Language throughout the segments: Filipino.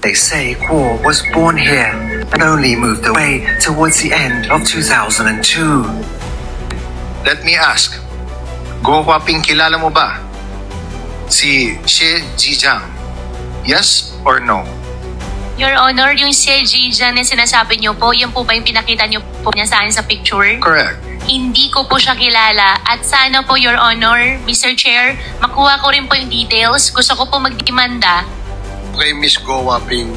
They say Guo was born here and only moved away towards the end of 2002. Let me ask, Guo Huaping, kilala mo ba si Xie Zhijiang? Yes or no? Your Honor, yung Xie Zhijiang na sinasabi niyo po, yan po ba yung pinakita niyo po niya sa akin sa picture? Correct. Hindi ko po siya kilala. At sana po, Your Honor, Mr. Chair, makuha ko rin po yung details. Gusto ko po magdemanda. Okay, Miss Guo Huaping.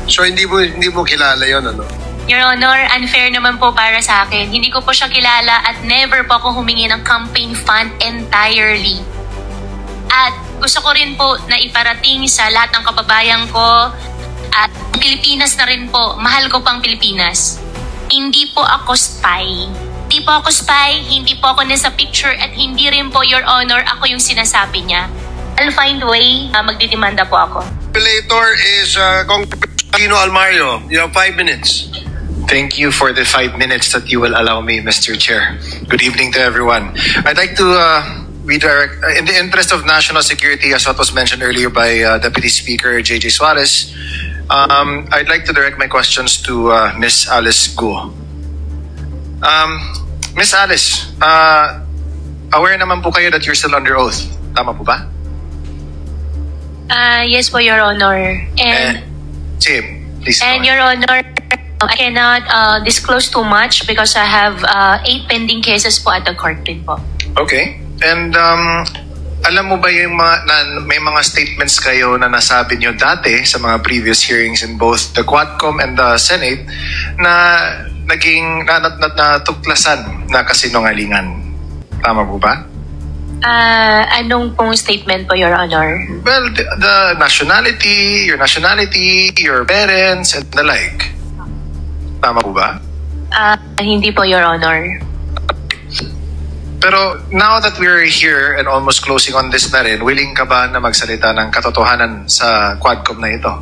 So hindi mo kilala yon, ano? Your Honor, unfair naman po para sa akin. Hindi ko po siya kilala at never po ako humingi ng campaign fund entirely. At gusto ko rin po na iparating sa lahat ng kababayan ko at Pilipinas na rin po. Mahal ko pang Pilipinas. Hindi po ako spy. Hindi po ako spy, hindi po ako nasa picture at hindi rin po, Your Honor, ako yung sinasabi niya. I'll find a way, magdidemanda po ako. Later is Congressman Almario. You have 5 minutes. Thank you for the 5 minutes that you will allow me, Mr. Chair. Good evening to everyone. I'd like to redirect, in the interest of national security, as what was mentioned earlier by Deputy Speaker J.J. Suarez, I'd like to direct my questions to Ms. Alice Guo. Ms. Alice, aware naman po kayo that you're still under oath. Tama po ba? Yes po, Your Honor. Jim, please. And Your Honor, I cannot disclose too much because I have 8 pending cases po at the court din po. Okay. And alam mo ba yung may mga statements kayo na nasabi nyo dati sa mga previous hearings in both the Quadcom and the Senate na naging natuklasan na kasinungalingan? Tama po ba? Anong pong statement po, Your Honor? Well, the nationality, your parents, and the like. Tama po ba? Hindi po, Your Honor. Pero now that we're here and almost closing on this na rin, willing ka ba na magsalita ng katotohanan sa Quadcom na ito?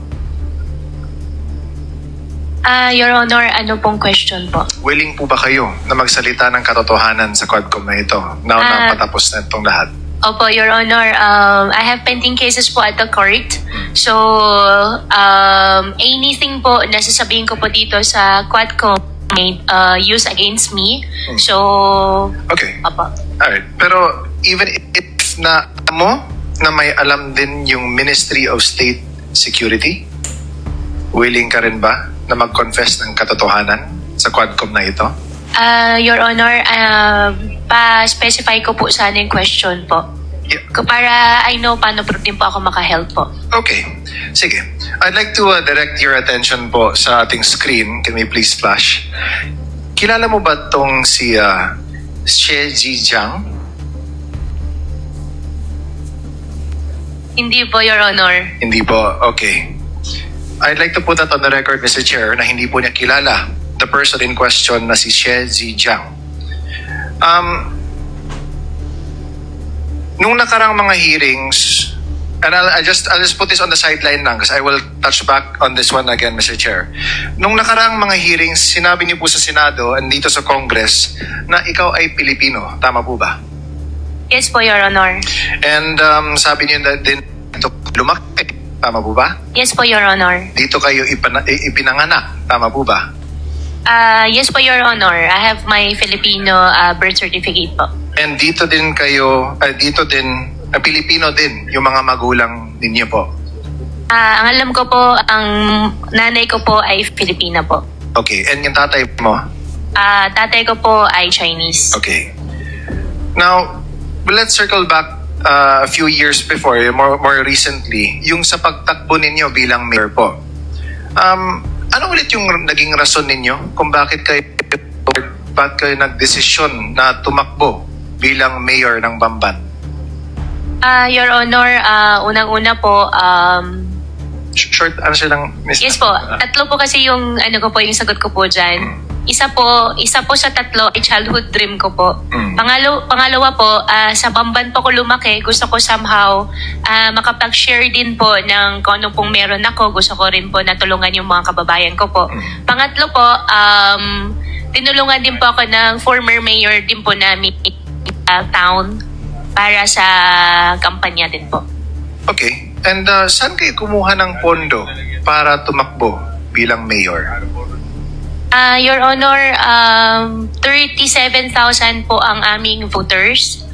Your Honor, ano pong question po? Willing po ba kayo na magsalita ng katotohanan sa Quadcom na ito? Now na patapos na itong lahat. Opo, Your Honor. I have pending cases po at the court. So, anything po na sasabihin ko po dito sa Quadcom may use against me. So, okay. Opo. Alright. Pero even if na mo na may alam din yung Ministry of State Security, willing ka rin ba na mag-confess ng katotohanan sa Quadcom na ito? Your Honor, pa-specify ko po sana yung question po. Yeah. Para I know paano po din po ako makahelp po. Okay. Sige. I'd like to direct your attention po sa ating screen. Can we please flash? Kilala mo ba tong si Xie Zhijiang? Hindi po, Your Honor. Hindi po. Okay. I'd like to put that on the record, Mr. Chair, na hindi po niya kilala the person in question na si Xie Zhijiang. Nung nakarang mga hearings, and I'll just put this on the sideline lang because I will touch back on this one again, Mr. Chair. Nung nakarang mga hearings, sinabi niyo po sa Senado and dito sa Congress na ikaw ay Pilipino. Tama po ba? Yes po, Your Honor. And sabi niyo na din dito lumaki. Tama po ba? Yes po, Your Honor. Dito kayo ipinanganak. Tama po ba? Yes po, Your Honor. I have my Filipino birth certificate po. And dito din kayo, Pilipino din yung mga magulang ninyo po? Ang alam ko po, ang nanay ko po ay Filipina po. Okay. And yung tatay mo? Tatay ko po ay Chinese. Okay. Now, let's circle back a few years before, more recently, yung sa pagtakbo ninyo bilang mayor po. Ano ulit yung naging rason ninyo kung bakit kayo nagdesisyon na tumakbo bilang mayor ng Bamban? Your Honor, unang-una po, short answer lang, Ms. yes po, tatlo po kasi yung yung sagot ko po dyan. Isa po sa tatlo ay childhood dream ko po. Pangalawa po, sa Bamban po ko lumaki. Gusto ko somehow makapag-share din po ng kung ano pong meron ako. Gusto ko rin po natulungan yung mga kababayan ko po. Pangatlo po, tinulungan din po ako ng former mayor din po namin town para sa kampanya din po. Okay. And saan kayo kumuha ng pondo para tumakbo bilang mayor? Your Honor, 37,000 po ang aming voters.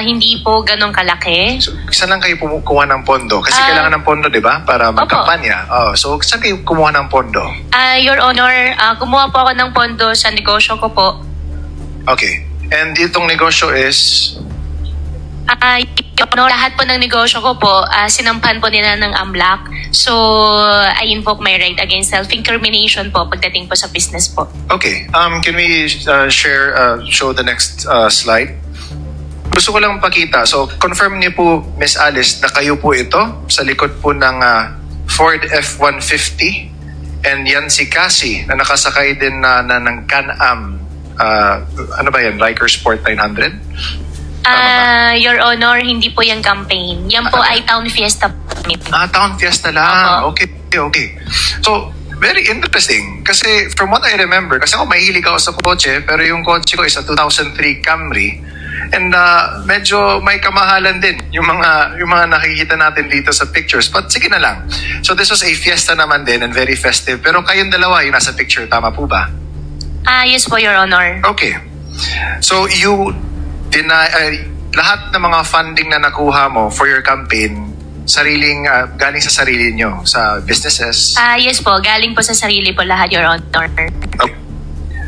Hindi po ganong kalaki. So, saan lang kayo kumuha ng pondo? Kasi kailangan ng pondo, di ba? Para magkampanya. So, saan kayo kumuha ng pondo? Your Honor, kumuha po ako ng pondo sa negosyo ko po. Okay. And itong negosyo is? Your Honor, lahat po ng negosyo ko po, sinampan po nila ng AMLAC. So, I invoke my right against self-incrimination po pagdating po sa business po. Okay. Can we show the next slide? Gusto ko lang pakita. So, confirm niyo po, Miss Alice, na kayo po ito sa likod po ng Ford F-150. And yan si Cassie na nakasakay din ng Can-Am. Ano ba yan? Riker Sport 900? Your Honor, hindi po yung campaign. Yan po ay Town Fiesta. Town Fiesta lang. Okay. So, very interesting. Kasi from what I remember, kasi ako mahilig ako sa kotse, pero yung kotse ko is a 2003 Camry. And medyo may kamahalan din yung mga nakikita natin dito sa pictures. But sige na lang. So this was a fiesta naman din and very festive. Pero kayong dalawa yung nasa picture, tama po ba? Yes po, Your Honor. Okay. So you lahat ng mga funding na nakuha mo for your campaign, galing sa sarili nyo, sa businesses? Yes po, galing po sa sarili po lahat, Your Honor. Okay.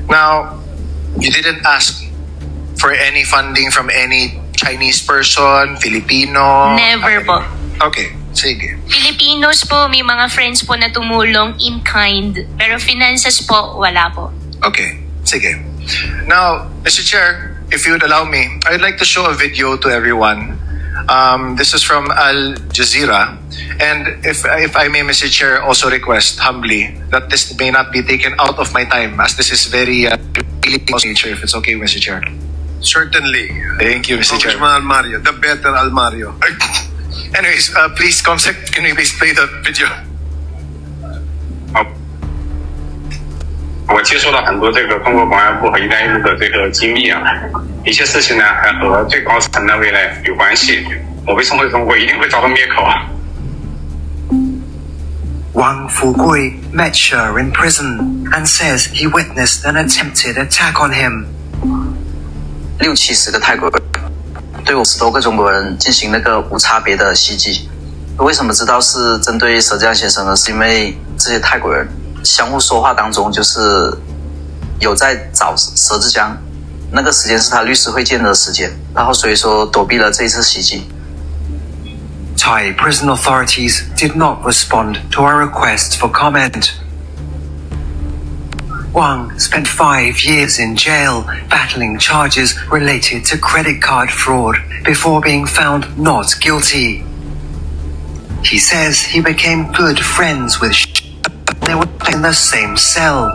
Now, you didn't ask for any funding from any Chinese person, Filipino? Never po. Okay, sige. Filipinos po, may mga friends po na tumulong in kind. Pero finances po, wala po. Okay, sige. Now, Mr. Chair, if you would allow me, I'd like to show a video to everyone. This is from Al Jazeera. And if I may, Mr. Chair, also request humbly that this may not be taken out of my time as this is very nature, if it's okay, Mr. Chair. Certainly. Thank you, Mr. Chair. Congressman Almario, the better Almario. Anyways, please, Comsec, can you please play the video? 我接收到很多这个中国公安部和“一带一路”的这个机密啊，一些事情呢还和最高层单位呢有关系。我被送回中国一定会遭到灭口啊！ Wang Fugui met Sher in prison and says he witnessed an attempted attack on him. 60-70个泰国人对50多个中国人进行那个无差别的袭击。为什么知道是针对佘志安先生呢？是因为这些泰国人相互说话当中就是有在找佘志江，那个时间是他律师会见的时间，然后所以说躲避了这一次袭击。 Thai prison authorities did not respond to our request for comment. Wang spent 5 years in jail battling charges related to credit card fraud before being found not guilty. He says he became good friends with they were in the same cell.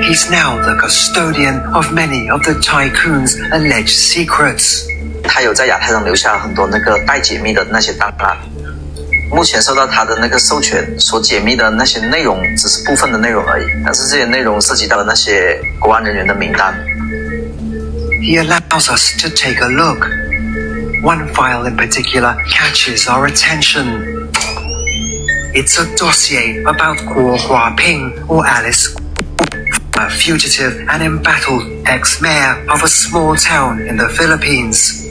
He's now the custodian of many of the tycoon's alleged secrets. 他有在亚太上留下很多那个待解密的那些档案，目前受到他的那个授权所解密的那些内容只是部分的内容而已，但是这些内容涉及到了那些国安人员的名单。He allows us to take a look. One file in particular catches our attention. It's a dossier about Guo Huaping or Alice, a fugitive and embattled ex-mayor of a small town in the Philippines.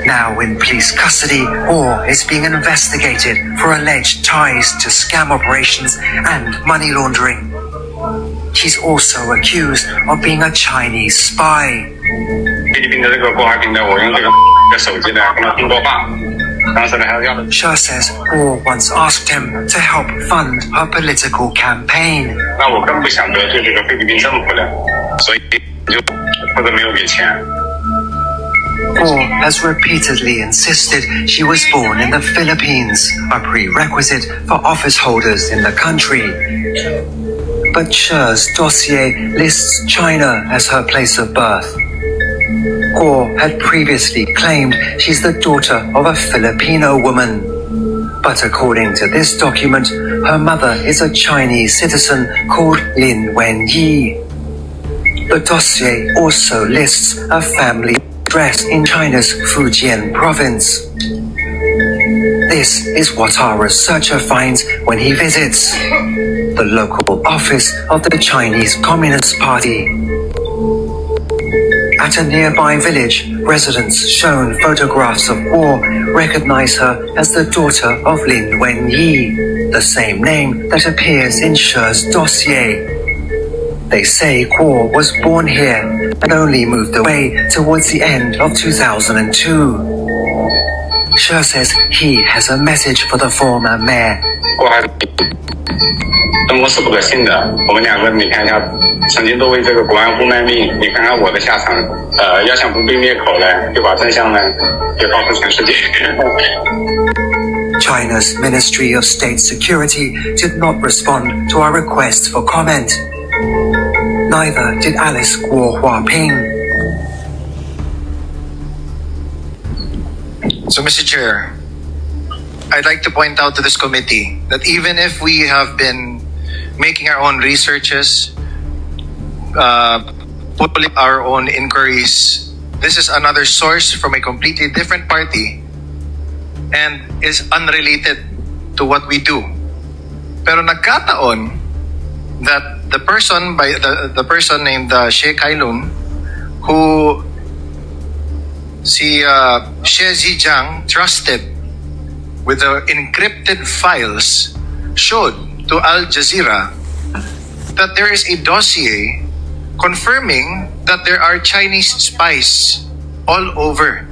Now in police custody, Guo is being investigated for alleged ties to scam operations and money laundering. He's also accused of being a Chinese spy. 菲律宾的这个郭华平呢，我用这个手机呢跟他通过话，当时呢还要。 Sher says Guo once asked him to help fund her political campaign. 那我更不想得罪这个菲律宾政府了，所以就或者没有给钱。 Guo has repeatedly insisted she was born in the Philippines, a prerequisite for office holders in the country. But Sher's dossier lists China as her place of birth. Guo had previously claimed she's the daughter of a Filipino woman. But according to this document, her mother is a Chinese citizen called Lin Wenyi. The dossier also lists a family address in China's Fujian province. this is what our researcher finds when he visits the local office of the Chinese Communist Party. At a nearby village, residents shown photographs of Guo recognize her as the daughter of Lin Wenyi, the same name that appears in She's dossier. They say Guo was born here and only moved away towards the end of 2002. She says he has a message for the former mayor. 中国是不可信的，我们两个你看一下，曾经都为这个国安部卖命，你看看我的下场。要想不被灭口呢，就把真相呢，就告诉全世界。China's Ministry of State Security did not respond to our request for comment. Neither did Alice Guo Huaping. So, Mr. Chair, I'd like to point out to this committee that even if we have been making our own researches, putting our own inquiries, this is another source from a completely different party and is unrelated to what we do. Pero nagkataon that the person named Xie Kailun, who Xie Zhijiang trusted with the encrypted files, showed to Al Jazeera that there is a dossier confirming that there are Chinese spies all over,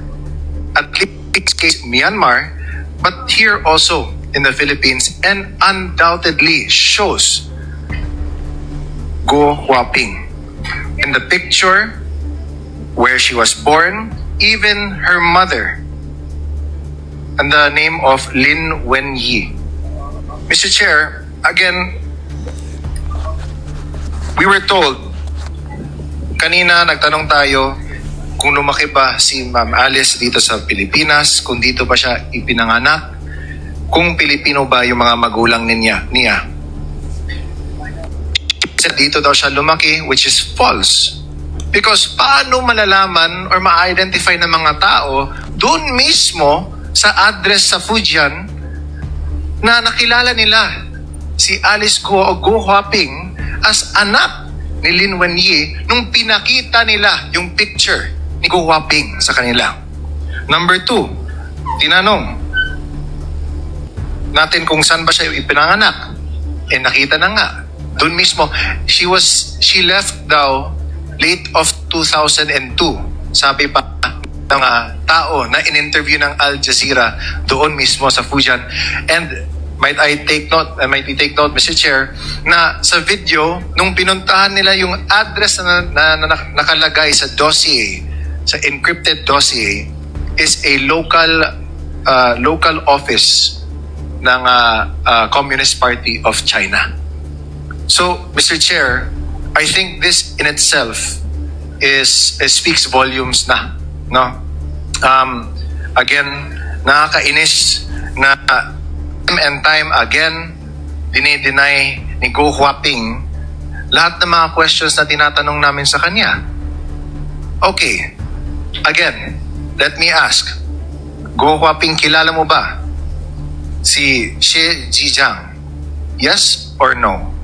at least case Myanmar, but here also in the Philippines, and undoubtedly shows Guo Huaping in the picture where she was born, even her mother, and the name of Lin Wenyi. Mr. Chair, again, we were told, kanina nagtanong tayo kung lumaki ba si Ma'am Alice dito sa Pilipinas, kung dito ba siya ipinanganak, kung Pilipino ba yung mga magulang niya. Dito daw siya lumaki, which is false. Because paano malalaman or ma-identify ng mga tao doon mismo sa address sa Fujian na nakilala nila si Alice Guo Huaping as anak ni Lin Wenyi nung pinakita nila yung picture ni Guo Huaping sa kanila. Number 2, tinanong natin kung saan ba siya ipinanganak. Nakita na nga. Doon mismo, she left daw late of 2002. Sabi pa ng tao na in-interview ng Al Jazeera doon mismo sa Fujian. And might I take note, Mr. Chair, na sa video, nung pinuntahan nila yung address na nakalagay sa dossier, sa encrypted dossier, is a local office ng Communist Party of China. So, Mr. Chair, I think this in itself speaks volumes na, no? Again, nakakainis na time and time again dinideny ni Guo Huaping lahat ng mga questions na tinatanong namin sa kanya. Okay, again, let me ask, Guo Huaping, kilala mo ba si Xie Zhijiang? Yes or no?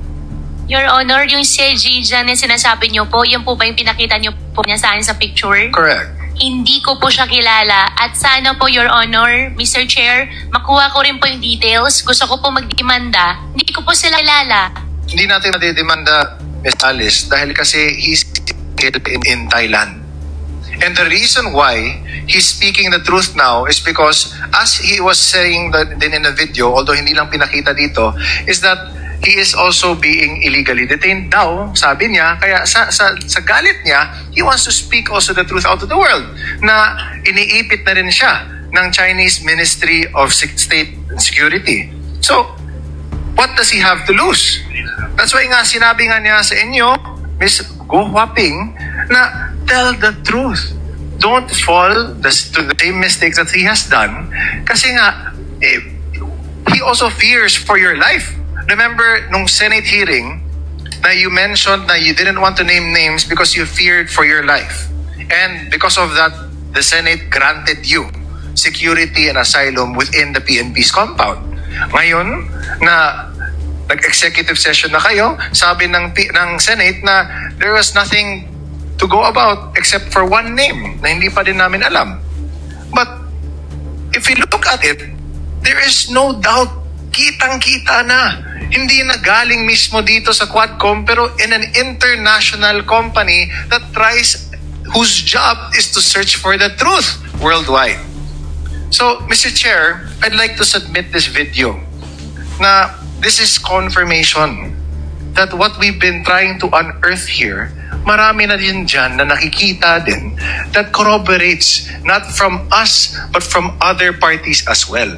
Your Honor, yung Xie Zhijiang na sinasabi niyo po, yan po ba yung pinakita niyo po niya sa akin sa picture? Correct. Hindi ko po siya kilala. At sana po, Your Honor, Mr. Chair, makuha ko rin po yung details. Gusto ko po magdemanda. Hindi ko po sila kilala. Hindi natin madidemanda, Ms. Alice, dahil kasi he's in Thailand. And the reason why he's speaking the truth now is because, as he was saying din in the video, although hindi lang pinakita dito, is that he is also being illegally detained daw, sabi niya. Kaya sa galit niya, he wants to speak also the truth out to the world, na iniipit na rin siya ng Chinese Ministry of State Security. So, what does he have to lose? That's why nga sinabi nga niya sa inyo, Ms. Guo Huaping, na tell the truth. Don't fall to the same mistakes that he has done. Kasi nga, he also fears for your life. Remember, nung Senate hearing, na you mentioned na you didn't want to name names because you feared for your life. And because of that, the Senate granted you security and asylum within the PNP's compound. Ngayon na nag-executive session na kayo, sabi ng Senate na there was nothing to go about except for one name na hindi pa din namin alam. But if you look at it, there is no doubt, kitang-kita na. Hindi na galing mismo dito sa Quadcom, pero in an international company that whose job is to search for the truth worldwide. So, Mr. Chair, I'd like to submit this video na this is confirmation that what we've been trying to unearth here, marami na din dyan na nakikita din that corroborates not from us but from other parties as well.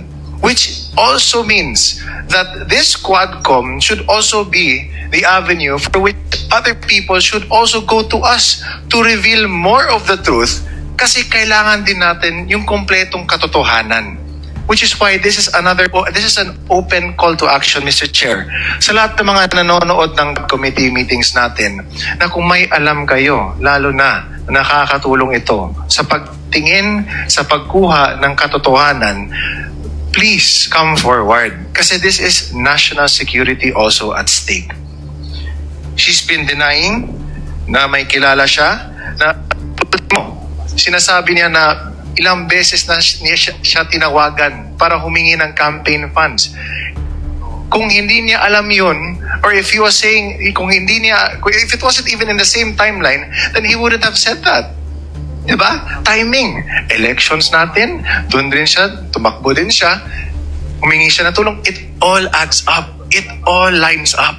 Which also means that this Quadcom should also be the avenue for which other people should also go to us to reveal more of the truth, kasi kailangan din natin yung kompletong katotohanan. Which is why this is an open call to action, Mr. Chair. Sa lahat ng mga nanonood ng committee meetings natin, na kung may alam kayo, lalo na nakakatulong ito sa pagtingin, sa pagkuha ng katotohanan, please come forward. Kasi this is national security also at stake. She's been denying na may kilala siya, na sinasabi niya na ilang beses na siya tinawagan para humingi ng campaign funds. Kung hindi niya alam yun, or if he was saying, if it wasn't even in the same timeline, then he wouldn't have said that. Diba? Timing. Elections natin, doon din siya, tumakbo din siya, humingi siya ng tulong. It all adds up. It all lines up.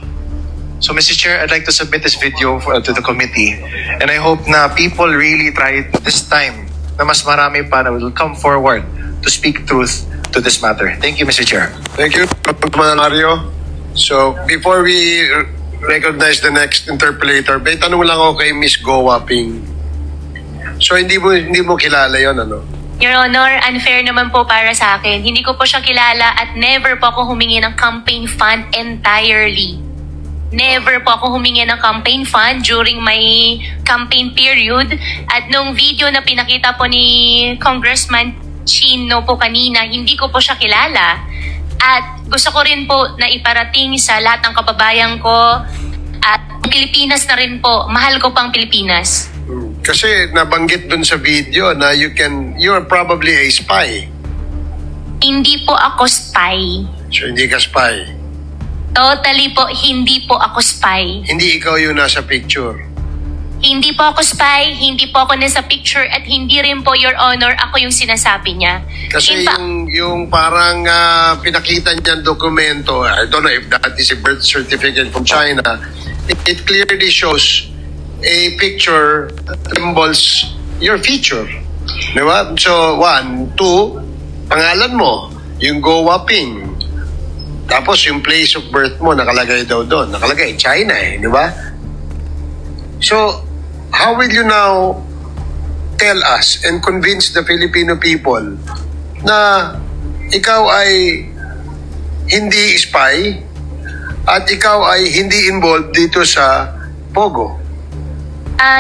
So, Mr. Chair, I'd like to submit this video to the committee. And I hope na people really try this time na mas marami pa na will come forward to speak truth to this matter. Thank you, Mr. Chair. Thank you, Mario. So, before we recognize the next interpolator, may tanong lang ako kay Miss Go Waping. So, hindi mo kilala yon, ano? Your Honor, unfair naman po para sa akin. Hindi ko po siya kilala at never po ako humingi ng campaign fund entirely. Never po ako humingi ng campaign fund during my campaign period. At nung video na pinakita po ni Congressman Chino po kanina, hindi ko po siya kilala. At gusto ko rin po na iparating sa lahat ng kababayan ko at Pilipinas na rin po. Mahal ko pang Pilipinas. Kasi nabanggit dun sa video na you're probably a spy. Hindi po ako spy. So, hindi ka spy. Totally po, hindi po ako spy. Hindi ikaw yung nasa picture. Hindi po ako spy, hindi po ako nasa picture, at hindi rin po, Your Honor, ako yung sinasabi niya. Kasi yung parang pinakita niyan dokumento, I don't know if that is a birth certificate from China, it clearly shows a picture that resembles your feature. Diba? So, 1, 2, pangalan mo, yung Go Waping. Tapos yung place of birth mo, nakalagay daw doon. Nakalagay, China eh, di ba? So, how will you now tell us and convince the Filipino people na ikaw ay hindi spy at ikaw ay hindi involved dito sa Pogo?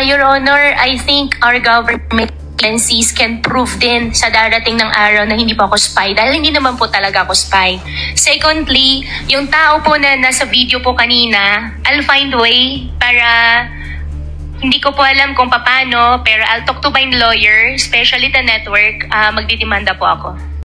Your Honor, I think our government agencies can prove din sa darating ng araw na hindi po ako spy, dahil hindi naman po talaga ako spy. Secondly, yung tao po na nasa video po kanina, I'll find a way para, hindi ko po alam kung paano, pero I'll talk to my lawyer, especially the network, magdidemanda po ako.